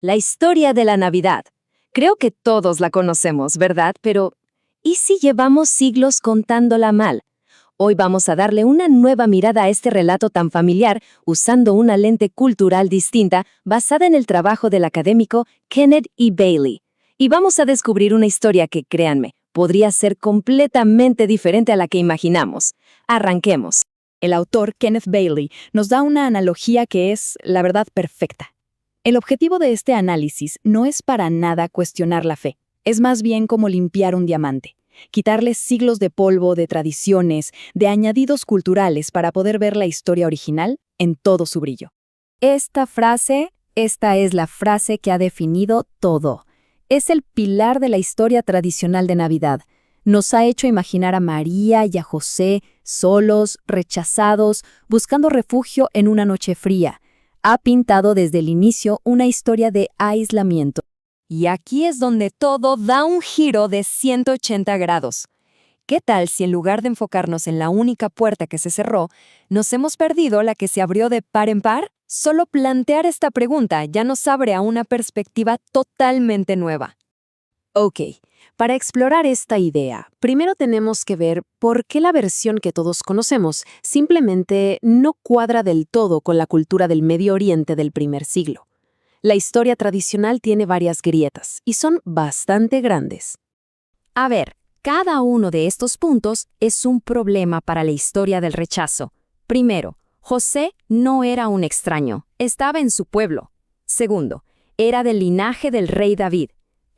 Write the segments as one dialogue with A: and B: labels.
A: La historia de la Navidad. Creo que todos la conocemos, ¿verdad? Pero, ¿y si llevamos siglos contándola mal? Hoy vamos a darle una nueva mirada a este relato tan familiar usando una lente cultural distinta basada en el trabajo del académico Kenneth E. Bailey. Y vamos a descubrir una historia que, créanme, podría ser completamente diferente a la que imaginamos. Arranquemos.
B: El autor, Kenneth Bailey, nos da una analogía que es, la verdad, perfecta. El objetivo de este análisis no es para nada cuestionar la fe, es más bien como limpiar un diamante, quitarle siglos de polvo, de tradiciones, de añadidos culturales para poder ver la historia original en todo su brillo. Esta es la frase que ha definido todo. Es el pilar de la historia tradicional de Navidad. Nos ha hecho imaginar a María y a José solos, rechazados, buscando refugio en una noche fría. Ha pintado desde el inicio una historia de aislamiento.
A: Y aquí es donde todo da un giro de 180 grados. ¿Qué tal si en lugar de enfocarnos en la única puerta que se cerró, nos hemos perdido la que se abrió de par en par? Solo plantear esta pregunta ya nos abre a una perspectiva totalmente nueva. Ok, para explorar esta idea, primero tenemos que ver por qué la versión que todos conocemos simplemente no cuadra del todo con la cultura del Medio Oriente del primer siglo. La historia tradicional tiene varias grietas y son bastante grandes. A ver, cada uno de estos puntos es un problema para la historia del rechazo. Primero, José no era un extraño, estaba en su pueblo. Segundo, era del linaje del rey David.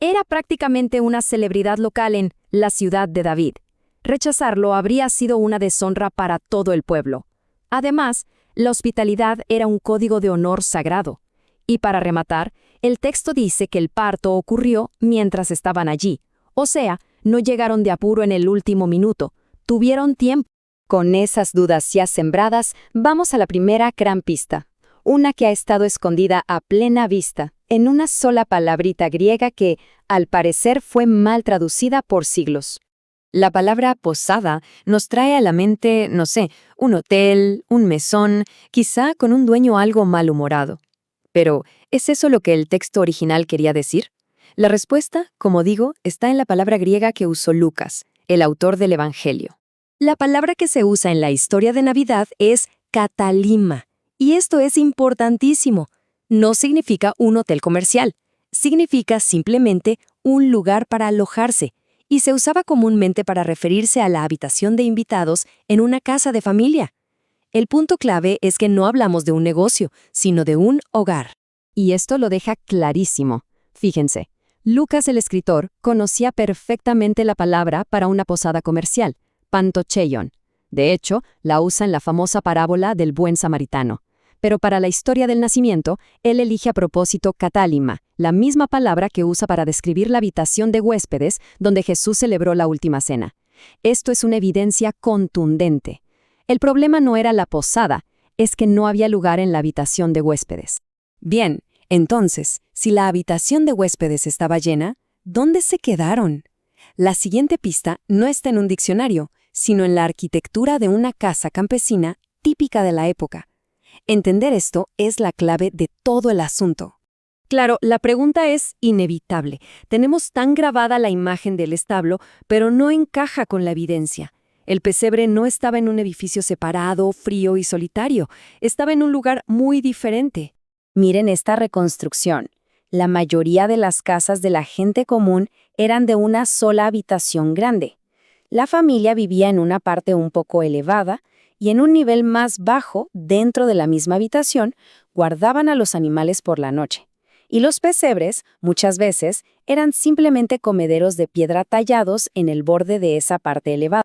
A: Era prácticamente una celebridad local en la ciudad de David. Rechazarlo habría sido una deshonra para todo el pueblo. Además, la hospitalidad era un código de honor sagrado. Y para rematar, el texto dice que el parto ocurrió mientras estaban allí. O sea, no llegaron de apuro en el último minuto. Tuvieron tiempo. Con esas dudas ya sembradas, vamos a la primera gran pista. Una que ha estado escondida a plena vista, en una sola palabrita griega que, al parecer, fue mal traducida por siglos. La palabra posada nos trae a la mente, no sé, un hotel, un mesón, quizá con un dueño algo malhumorado. Pero, ¿es eso lo que el texto original quería decir? La respuesta, como digo, está en la palabra griega que usó Lucas, el autor del Evangelio. La palabra que se usa en la historia de Navidad es katalima, y esto es importantísimo. No significa un hotel comercial, significa simplemente un lugar para alojarse, y se usaba comúnmente para referirse a la habitación de invitados en una casa de familia. El punto clave es que no hablamos de un negocio, sino de un hogar. Y esto lo deja clarísimo. Fíjense, Lucas el escritor conocía perfectamente la palabra para una posada comercial, pantocheion. De hecho, la usa en la famosa parábola del buen samaritano. Pero para la historia del nacimiento, él elige a propósito katálima, la misma palabra que usa para describir la habitación de huéspedes donde Jesús celebró la última cena. Esto es una evidencia contundente. El problema no era la posada, es que no había lugar en la habitación de huéspedes. Bien, entonces, si la habitación de huéspedes estaba llena, ¿dónde se quedaron? La siguiente pista no está en un diccionario, sino en la arquitectura de una casa campesina típica de la época. Entender esto es la clave de todo el asunto. Claro, la pregunta es inevitable. Tenemos tan grabada la imagen del establo, pero no encaja con la evidencia. El pesebre no estaba en un edificio separado, frío y solitario. Estaba en un lugar muy diferente. Miren esta reconstrucción. La mayoría de las casas de la gente común eran de una sola habitación grande. La familia vivía en una parte un poco elevada y en un nivel más bajo, dentro de la misma habitación, guardaban a los animales por la noche. Y los pesebres, muchas veces, eran simplemente comederos de piedra tallados en el borde de esa parte elevada.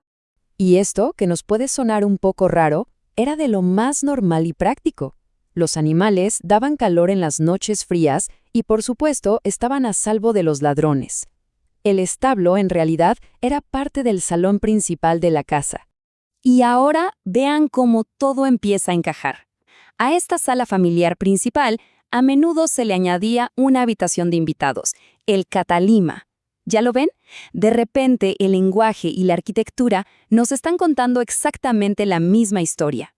A: Y esto, que nos puede sonar un poco raro, era de lo más normal y práctico. Los animales daban calor en las noches frías y, por supuesto, estaban a salvo de los ladrones. El establo, en realidad, era parte del salón principal de la casa. Y ahora vean cómo todo empieza a encajar. A esta sala familiar principal, a menudo se le añadía una habitación de invitados, el katalima. ¿Ya lo ven? De repente, el lenguaje y la arquitectura nos están contando exactamente la misma historia.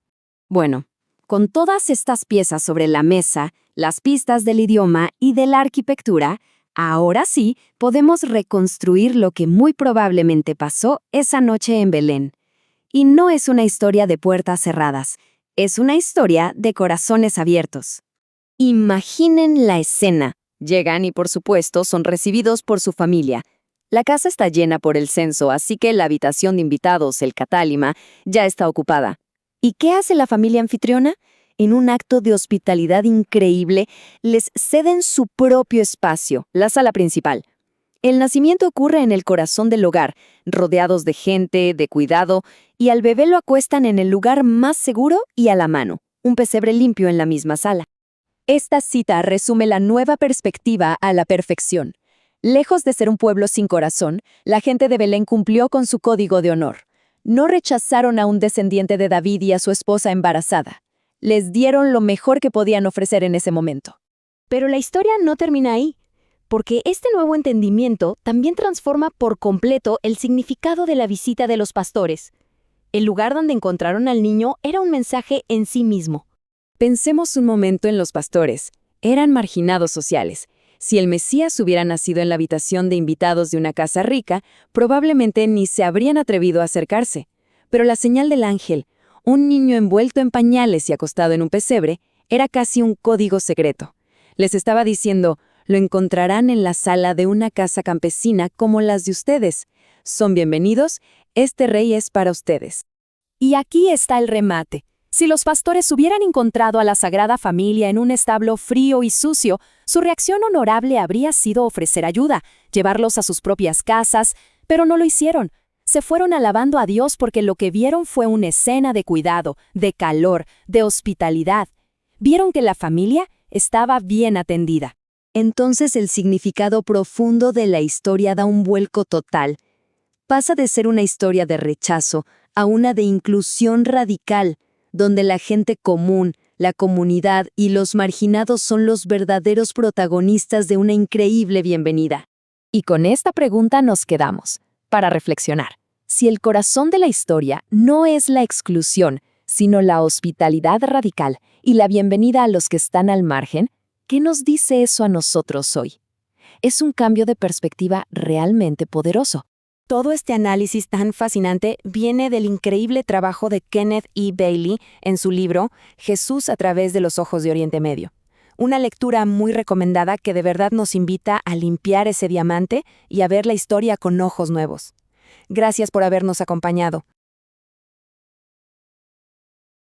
A: Bueno, con todas estas piezas sobre la mesa, las pistas del idioma y de la arquitectura, ahora sí podemos reconstruir lo que muy probablemente pasó esa noche en Belén. Y no es una historia de puertas cerradas, es una historia de corazones abiertos. Imaginen la escena. Llegan y, por supuesto, son recibidos por su familia. La casa está llena por el censo, así que la habitación de invitados, el catálima, ya está ocupada. ¿Y qué hace la familia anfitriona? En un acto de hospitalidad increíble, les ceden su propio espacio, la sala principal. El nacimiento ocurre en el corazón del hogar, rodeados de gente, de cuidado, y al bebé lo acuestan en el lugar más seguro y a la mano, un pesebre limpio en la misma sala. Esta cita resume la nueva perspectiva a la perfección. Lejos de ser un pueblo sin corazón, la gente de Belén cumplió con su código de honor. No rechazaron a un descendiente de David y a su esposa embarazada. Les dieron lo mejor que podían ofrecer en ese momento.
B: Pero la historia no termina ahí, porque este nuevo entendimiento también transforma por completo el significado de la visita de los pastores. El lugar donde encontraron al niño era un mensaje en sí mismo.
A: Pensemos un momento en los pastores. Eran marginados sociales. Si el Mesías hubiera nacido en la habitación de invitados de una casa rica, probablemente ni se habrían atrevido a acercarse. Pero la señal del ángel, un niño envuelto en pañales y acostado en un pesebre, era casi un código secreto. Les estaba diciendo, lo encontrarán en la sala de una casa campesina como las de ustedes. Son bienvenidos, este rey es para ustedes.
B: Y aquí está el remate. Si los pastores hubieran encontrado a la Sagrada Familia en un establo frío y sucio, su reacción honorable habría sido ofrecer ayuda, llevarlos a sus propias casas, pero no lo hicieron. Se fueron alabando a Dios porque lo que vieron fue una escena de cuidado, de calor, de hospitalidad. Vieron que la familia estaba bien atendida.
A: Entonces el significado profundo de la historia da un vuelco total. Pasa de ser una historia de rechazo a una de inclusión radical, donde la gente común, la comunidad y los marginados son los verdaderos protagonistas de una increíble bienvenida. Y con esta pregunta nos quedamos, para reflexionar. Si el corazón de la historia no es la exclusión, sino la hospitalidad radical y la bienvenida a los que están al margen, ¿qué nos dice eso a nosotros hoy? Es un cambio de perspectiva realmente poderoso.
B: Todo este análisis tan fascinante viene del increíble trabajo de Kenneth E. Bailey en su libro Jesús a través de los ojos de Oriente Medio. Una lectura muy recomendada que de verdad nos invita a limpiar ese diamante y a ver la historia con ojos nuevos. Gracias por habernos acompañado.